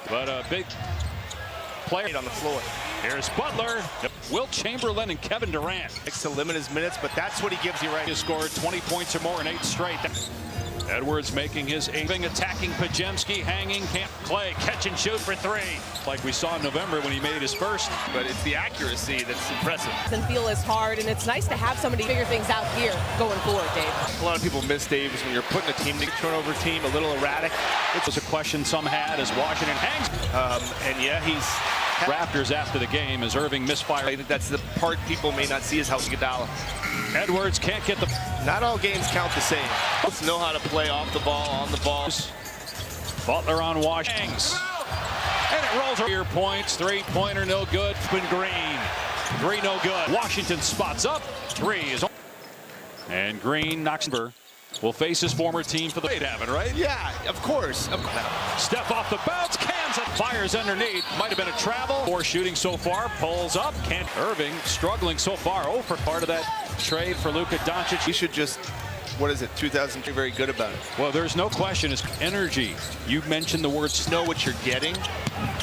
But a big player on the floor. Here's Butler, Wilt Chamberlain, and Kevin Durant. Likes to limit his minutes, but that's what he gives you, right? He scored 20 points or more in 8 straight. Edwards making his 8th, attacking Pajemski, hanging Clay, catch and shoot for 3. Like we saw in November when he made his first. But it's the accuracy that's impressive. Doesn't feel as hard, and it's nice to have somebody figure things out here going forward, Dave. A lot of people miss Davis when you're putting a team, turnover team, a little erratic. It was a question some had as Washington hangs. And yeah, he's Raptors after the game as Irving misfired. I think that's the part people may not see is how Iguodala. Edwards can't get the. Not all games count the same. Let's know how to play off the ball, on the ball. Butler on Washington. And it rolls over. Points, 3-pointer, no good. Spin Green. 3 no good. Washington spots up. 3 is on. And Green knocks over. Will face his former team for the have it, right? Yeah, of course. Step off the bounce, cans it, fires underneath. Might have been a travel. 4 shooting so far, pulls up. Can't. Irving struggling so far. For part of that trade for Luka Doncic. He should just, what is it, 2003, very good about it. Well, there's no question. It's energy. You mentioned the words. Know what you're getting.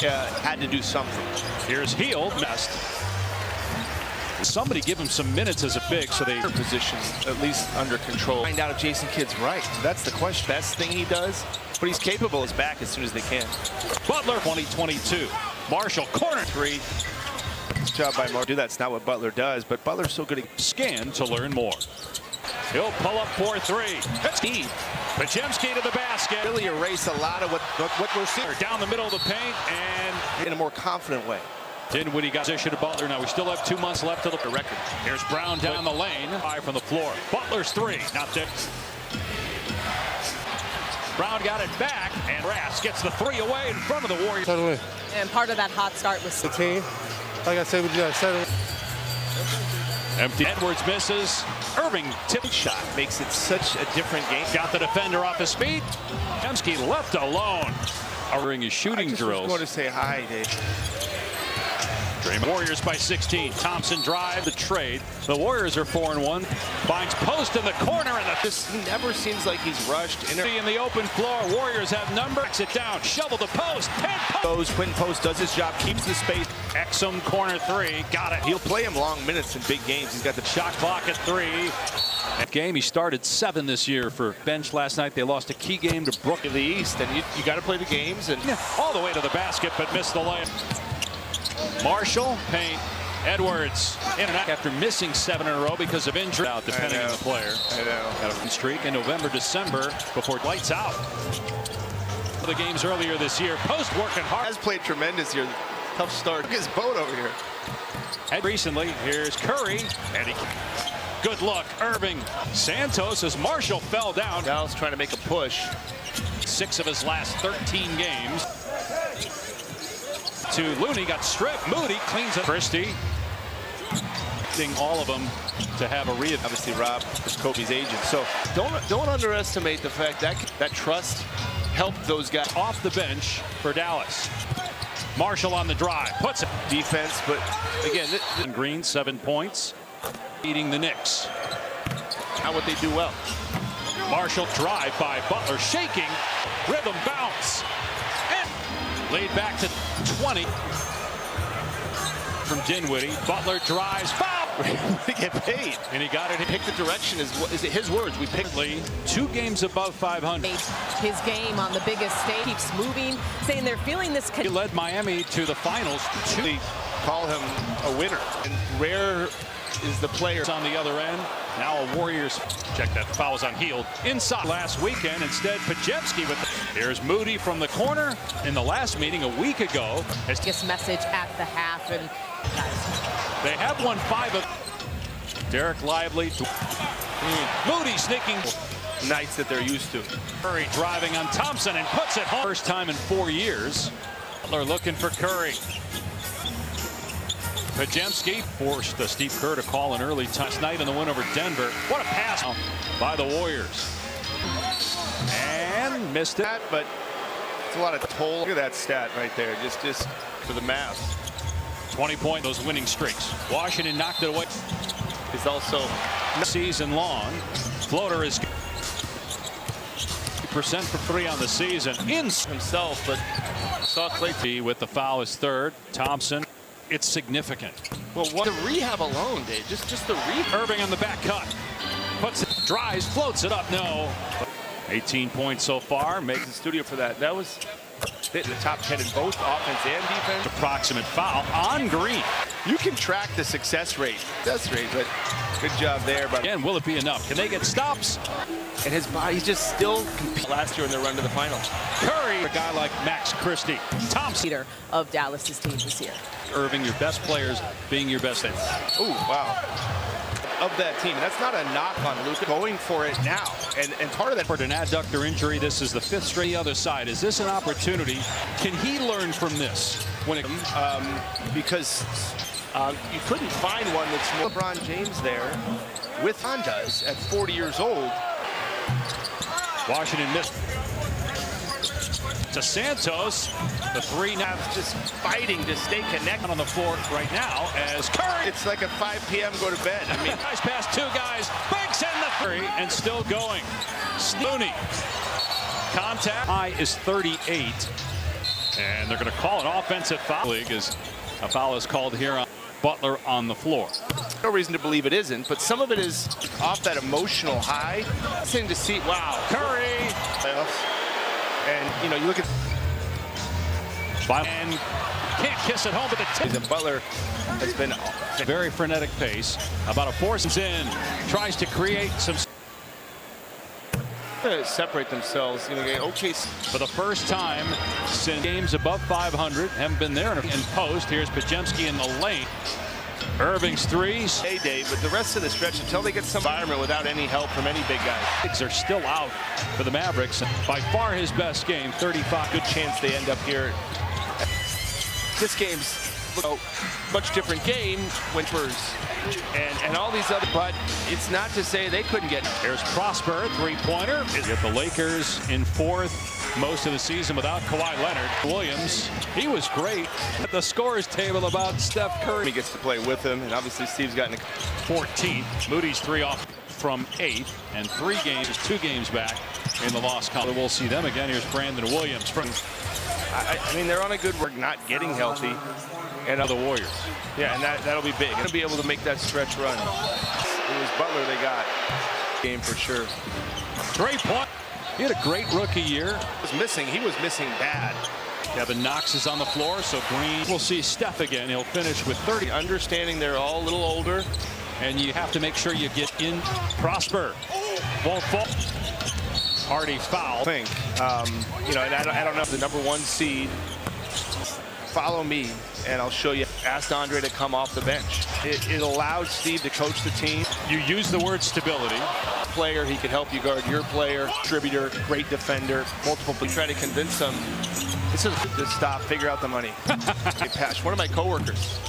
Had to do something. Here's Hield. Messed. Somebody give him some minutes as a big, so they position at least under control. Find out if Jason Kidd's right. That's the question. Best thing he does, but he's capable is back as soon as they can. Butler 2022. Marshall corner 3. Nice job by Marshall. That's not what Butler does, but Butler's so good at scan to learn more. He'll pull up 4-3. That's Steve. Pajemski to the basket. Really erase a lot of what we're seeing down the middle of the paint and in a more confident way. Dinwiddie got position to Butler. Now we still have 2 months left to the record. Here's Brown down the lane. 5 from the floor. Butler's 3. Not there. Brown got it back, and Rass gets the 3 away in front of the Warriors. Totally. And part of that hot start was the team. Like I said, we just settle. Empty. Edwards misses. Irving tip shot makes it such a different game. Got the defender off his feet. Pajemski left alone. During his shooting drills. I just want to say hi, Dave. Warriors by 16. Thompson drive the trade. The Warriors are 4-1. Finds post in the corner, and this never seems like he's rushed. In the open floor, Warriors have number. Backs it down, shovel the post. Goes Quinn Post does his job, keeps the space. Exum corner 3, got it. He'll play him long minutes in big games. He's got the shot clock at 3. That game, he started 7 this year for bench last night. They lost a key game to Brooklyn in the East, and you got to play the games and all the way to the basket, but missed the layup. Marshall, paint, Edwards, in and out after missing 7 in a row because of injury. Out depending on the player. I know. Got a streak in November, December before lights out. The games earlier this year, Post working hard. Has played tremendous here. Tough start. Look at his boat over here. And recently, here's Curry, and good look, Irving. Santos as Marshall fell down. Dallas trying to make a push. 6 of his last 13 games. To Looney, got stripped. Moody cleans up. Christie. All of them to have a read. Obviously, Rob is Kobe's agent. So don't underestimate the fact that that trust helped those guys off the bench for Dallas. Marshall on the drive, puts it. Defense, but again, Green 7 points, beating the Knicks. Not what they do well. Marshall drive by Butler, shaking, rhythm bounce, and laid back to 20 from Dinwiddie. Butler drives, foul. We get paid, and he got it. Pick the direction is it his words? We picked 2 games above 500. His game on the biggest stage keeps moving, saying they're feeling this. He led Miami to the finals. They call him a winner, and rare is the player on the other end. Now a Warriors check that fouls on Hield inside last weekend. Instead, Pajemski with here's Moody from the corner. In the last meeting a week ago, this message at the half, and they have won 5 of Derek Lively. Moody sneaking nights that they're used to. Curry driving on Thompson and puts it home. First time in 4 years. Butler looking for Curry. Pajemski forced Steve Kerr to call an early last night in the win over Denver. What a pass by the Warriors. And missed it. But it's a lot of toll. Look at that stat right there. Just for the math. 20-point those winning streaks. Washington knocked it away. It's also season long. Floater is 40% for three on the season. In himself, but saw Clay with the foul is third. Thompson. It's significant. Well, what the rehab alone, Dave? Just the rehab. Irving on the back cut. Puts it, drives, floats it up. No. 18 points so far. Makes the studio for that. That was the top 10 in both offense and defense. Approximate foul on Green. You can track the success rate. But good job there. But again, will it be enough? Can they get stops? And his body's just still competing. Last year in their run to the finals. Curry, a guy like Max Christie. Thompson. Leader of Dallas's team this year. Irving, your best players being your best. Oh, wow. Of that team. That's not a knock on Luka. Going for it now. And part of that. For an adductor injury, this is the fifth straight. The other side. Is this an opportunity? Can he learn from this? When it, because you couldn't find one that's more LeBron James there with Hondas at 40 years old. Washington missed. To Santos, the three now just fighting to stay connected on the floor right now as Curry. It's like a 5 p.m. go to bed. I mean, guys past two guys, banks in the three and still going. Snooney. Contact high is 38, and they're going to call an offensive foul. League as a foul is called here on Butler on the floor. No reason to believe it isn't, but some of it is off that emotional high. Thing to see. Wow, Curry. And, you know, you look at... And can't kiss it home, but the Butler has been... Very frenetic pace. About a force in. Tries to create some... Separate themselves. You know, okay. For the first time since games above 500. Haven't been there in post. Here's Pajemski in the lane. Irving's threes. Hey, Dave, but the rest of the stretch until they get some environment without any help from any big guys. Bigs are still out for the Mavericks. By far his best game, 35. Good chance they end up here. This game's a much different game when Spurs and all these other, but it's not to say they couldn't get. Here's Prosper, three-pointer. Get the Lakers in fourth. Most of the season without Kawhi Leonard. Williams, he was great at the scorers table about Steph Curry. He gets to play with him, and obviously Steve's gotten 14th. Moody's 3 off from 8th, and 2 games back in the loss column. We'll see them again. Here's Brandon Williams. I mean, they're on a good work, not getting healthy. And the Warriors. Yeah, and that'll be big. Going to be able to make that stretch run. It was Butler they got. Game for sure. 3-point. He had a great rookie year. He was missing bad. Kevin Knox is on the floor, so Green. We'll see Steph again. He'll finish with 30. Understanding they're all a little older. And you have to make sure you get in. Prosper. Won't fall. Hardy foul. I think, you know, and I don't know if the #1 seed. Follow me, and I'll show you. Asked Andre to come off the bench. It allowed Steve to coach the team. You use the word stability. Player, he could help you guard your player. Distributor, great defender, multiple. We try to convince them. This is to stop, figure out the money. Pash, one of my coworkers.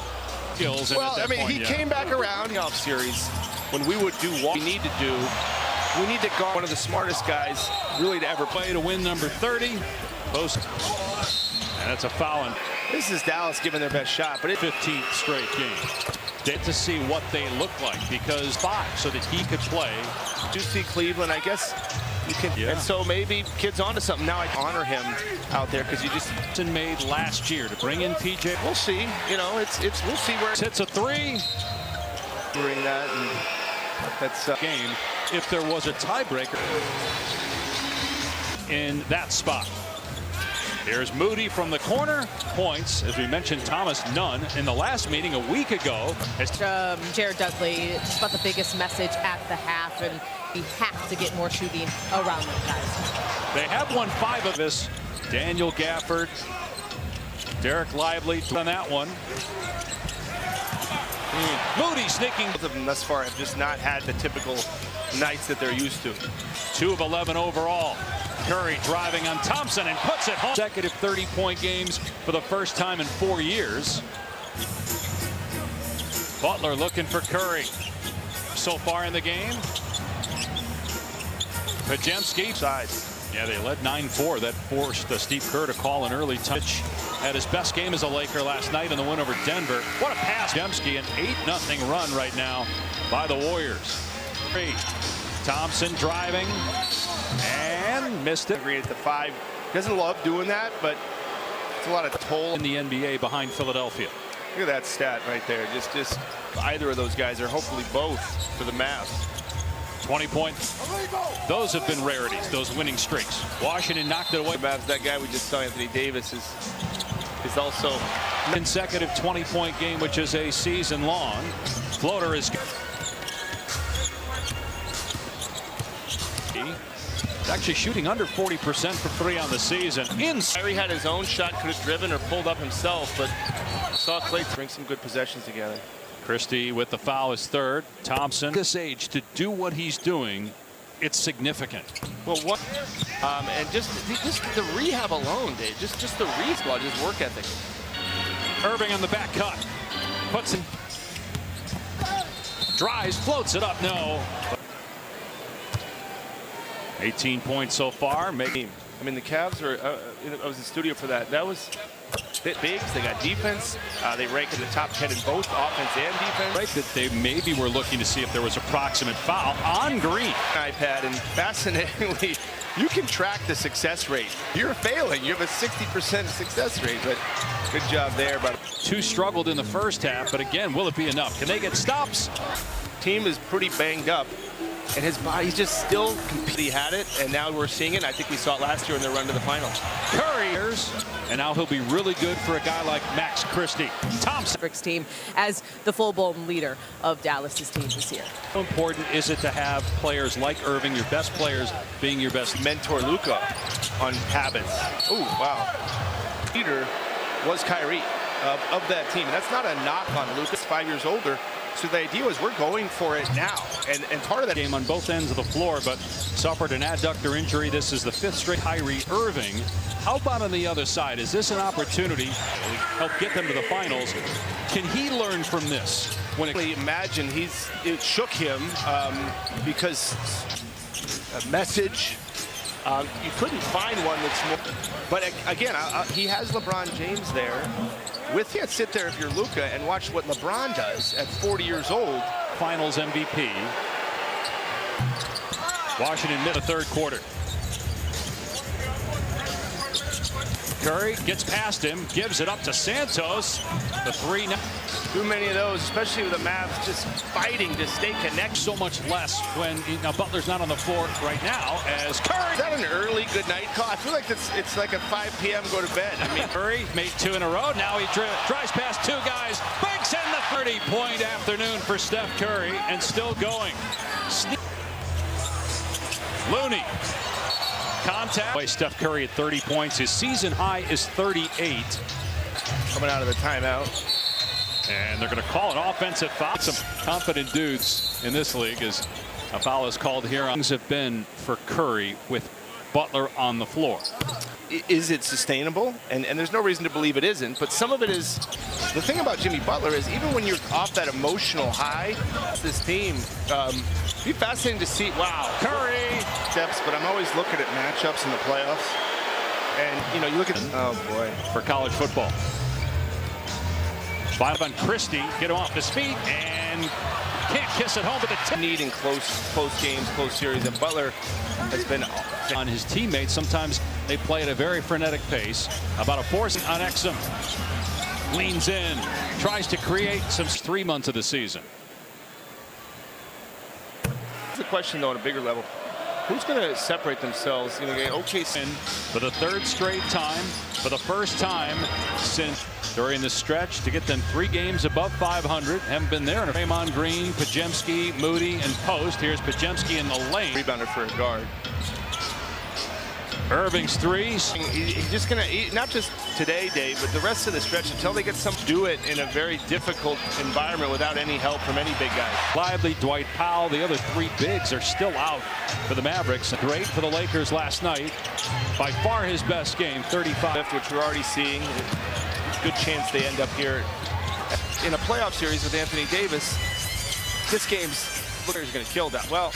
Skills. Well, I mean, he came back around the off series when we would do what we need to do. We need to guard one of the smartest guys really to ever play to win number 30. Post. And that's a foul. This is Dallas giving their best shot, but it's 15th straight game. Get to see what they look like because 5 so that he could play. Do see Cleveland, I guess you can. Yeah. And so maybe kid's onto something. Now I honor him out there because you just made last year to bring in PJ. We'll see. You know, it's we'll see where it hits a 3. During that, and that's game. If there was a tiebreaker in that spot. Here's Moody from the corner. Points, as we mentioned, Thomas none in the last meeting a week ago. Jared Dudley, just about the biggest message at the half, and we have to get more shooting around them guys. They have won 5 of this. Daniel Gafford, Derek Lively on that one. Moody sneaking. Both of them thus far have just not had the typical nights that they're used to. 2 of 11 overall. Curry driving on Thompson and puts it home. Consecutive 30-point games for the first time in 4 years. Butler looking for Curry. So far in the game. Pajemski. Sides. Yeah, they led 9-4. That forced Steve Kerr to call an early touch. Had his best game as a Laker last night in the win over Denver. What a pass. Pajemski, an 8-0 run right now by the Warriors. Thompson driving. And missed it. Agreed at the 5. Doesn't love doing that, but it's a lot of toll In the NBA behind Philadelphia. Look at that stat right there. Just either of those guys, or hopefully both, for the Mavs. 20 points. Those have been rarities, those winning streaks. Washington knocked it away. The Mavs, that guy we just saw, Anthony Davis, is also consecutive 20-point game, which is a season long. Floater is actually shooting under 40% for 3 on the season. Kyrie had his own shot, could have driven or pulled up himself, but saw Clay bring some good possessions together. Christie with the foul is third. Thompson, this age, to do what he's doing, it's significant. Well, what? And just the rehab alone, Dave. Just the rehab, just work ethic. Irving on the back cut. Puts it. Drives, floats it up. No. 18 points so far. I mean, the Cavs were. I was in the studio for that. That was bigs. They got defense. They rank in the top 10 in both offense and defense. Right, that they maybe were looking to see if there was a proximate foul on Green. iPad, and fascinatingly, you can track the success rate. You're failing. You have a 60% success rate, but good job there. But 2 struggled in the first half, but again, will it be enough? Can they get stops? Team is pretty banged up, and his body's just still completely had it, and now we're seeing it. I think we saw it last year in their run to the finals. Curry, and now he'll be really good for a guy like Max Christie. Thompson. Mavericks team as the full-blown leader of Dallas's team this year. How important is it to have players like Irving, your best players, being your best mentor Luka on habits? Oh, wow. Leader was Kyrie of that team. That's not a knock on Luka. 5 years older. So the idea was we're going for it now. And part of that game on both ends of the floor, but suffered an adductor injury. This is the 5th straight. Kyrie Irving. How about on the other side? Is this an opportunity to help get them to the finals? Can he learn from this? When imagine it shook him because a message. You couldn't find one that's more. But again, he has LeBron James there. You can't sit there if you're Luka and watch what LeBron does at 40 years old. Finals MVP. Washington mid the 3rd quarter. Curry gets past him, gives it up to Santos. The 3 now. Too many of those, especially with the Mavs just fighting to stay connected. So much less when Butler's not on the floor right now as Curry. Is that an early good night call? I feel like it's like a 5 p.m. go to bed. I mean, Curry made 2 in a row. Now he drives past 2 guys. Banks in the 30-point afternoon for Steph Curry and still going. Looney. Contact by Steph Curry at 30 points. His season high is 38. Coming out of the timeout. And they're going to call an offensive foul. Some confident dudes in this league as a foul is called here. Things have been for Curry with Butler on the floor. Is it sustainable? And there's no reason to believe it isn't. But some of it is. The thing about Jimmy Butler is even when you're off that emotional high, this team, it'd be fascinating to see. Wow, Curry steps. But I'm always looking at matchups in the playoffs. And you look at. Oh boy, for college football. 5 on Christie, get him off his feet, and can't kiss it home, but the need in close games, close series, and Butler has been on his teammates. Sometimes they play at a very frenetic pace. About a force on Exum, leans in, tries to create some 3 months of the season. The question, though, on a bigger level, who's going to separate themselves? OKC for the 3rd straight time, for the first time since during the stretch to get them 3 games above 500. Haven't been there. Draymond Green, Pajemski, Moody, and Post. Here's Pajemski in the lane. Rebounder for a guard. Irving's 3s. He's just going to, not just today, Dave, but the rest of the stretch until they get some do it in a very difficult environment without any help from any big guys. Lively, Dwight Powell, the other 3 bigs are still out for the Mavericks. Great for the Lakers last night. By far his best game, 35. Which we're already seeing. Good chance they end up here in a playoff series with Anthony Davis. This game's Lakers going to kill that. Well,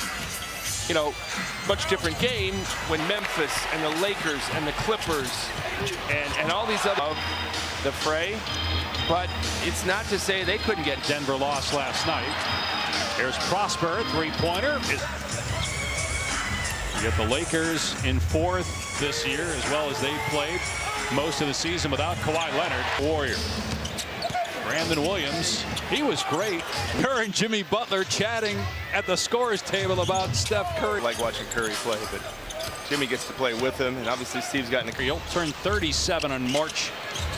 much different game when Memphis and the Lakers and the Clippers and all these other of the fray. But it's not to say they couldn't get. Denver lost last night. Here's Prosper, 3-pointer. You get the Lakers in 4th this year, as well as they've played most of the season without Kawhi Leonard. Warrior. Brandon Williams, he was great. Her and Jimmy Butler chatting at the scorer's table about Steph Curry. I like watching Curry play, but Jimmy gets to play with him, and obviously Steve's gotten a He'll turn 37 on March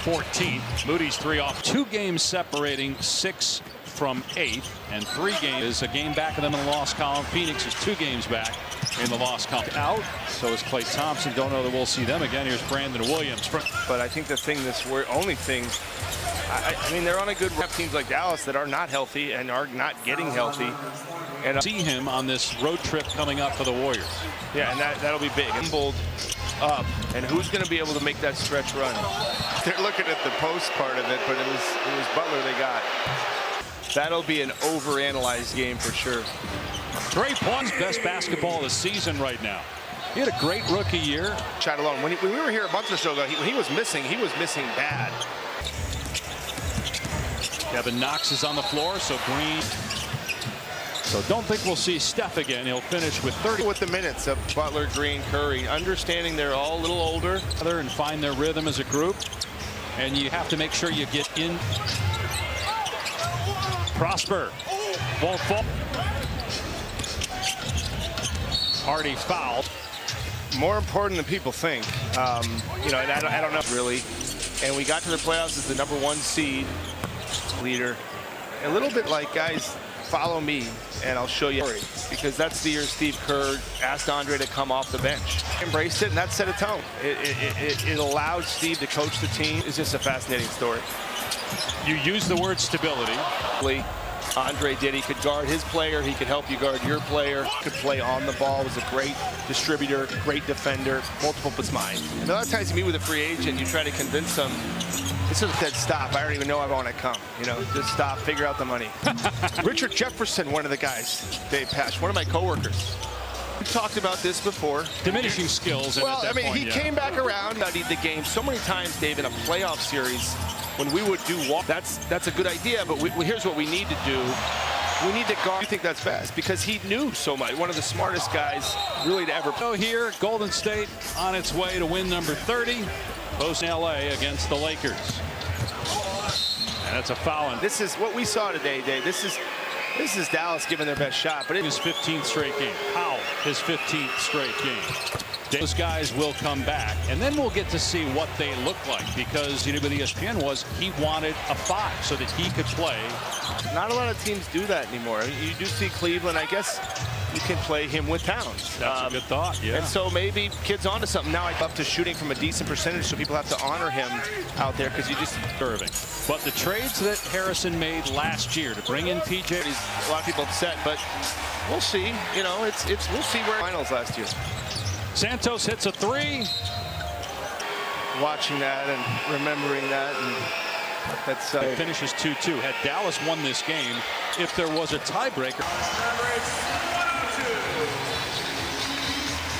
14th. Moody's 3 off. 2 games separating 6 from 8th, and 3 games is a game back of them in the loss column. Phoenix is 2 games back in the loss column. Out, so is Klay Thompson. Don't know that we'll see them again. Here's Brandon Williams. But I think the thing only thing, I mean, they're on a good rep. Teams like Dallas that are not healthy and are not getting healthy. And see him on this road trip coming up for the Warriors. Yeah, and that'll be big. Humbled up, and who's going to be able to make that stretch run? They're looking at the post part of it, but it was Butler they got. That'll be an overanalyzed game for sure. Trey Paul's best basketball of the season right now. He had a great rookie year. Shot alone. When we were here a month or so ago, when he was missing bad. Kevin Knox is on the floor, so Green. So don't think we'll see Steph again. He'll finish with 30. With the minutes of Butler, Green, Curry, understanding they're all a little older. And find their rhythm as a group. And you have to make sure you get in. Prosper won't fall. Hardy foul. More important than people think. You know, and I don't know really. And we got to the playoffs as the #1 seed leader. A little bit like, guys, follow me and I'll show you. Because that's the year Steve Kerr asked Andre to come off the bench. Embraced it, and that set a tone. It allowed Steve to coach the team. It's just a fascinating story. You use the word stability. Andre did. He could guard his player. He could help you guard your player. Could play on the ball. Was a great distributor, great defender. Multiple was mine. And a lot of times you meet with a free agent, you try to convince them. This is dead stop. I don't even know I want to come. You know, just stop. Figure out the money. Richard Jefferson, one of the guys. Dave Pash, one of my coworkers. We talked about this before. Diminishing skills. Well, I mean, he came back around, studied the game so many times, Dave, in a playoff series. When we would do walk, that's a good idea, but here's what we need to do. We need to guard. I think that's best because he knew so much. One of the smartest guys really to ever. So here, Golden State on its way to win number 30, post LA against the Lakers. And that's a foul. And this is what we saw today, Dave. This is Dallas giving their best shot, but his 15th straight game. Powell, his 15th straight game. Those guys will come back, and then we'll get to see what they look like because, you know, with ESPN was he wanted a 5 so that he could play. Not a lot of teams do that anymore. You do see Cleveland. I guess you can play him with Towns. That's a good thought, yeah. And so maybe kid's onto something. Now I'm up to shooting from a decent percentage, so people have to honor him out there because you just curving. But the trades that Harrison made last year to bring in PJ, a lot of people upset, but we'll see. You know, we'll see where finals last year. Santos hits a 3. Watching that and remembering that, and that's finishes 2-2. Had Dallas won this game, if there was a tiebreaker. Mavericks 102.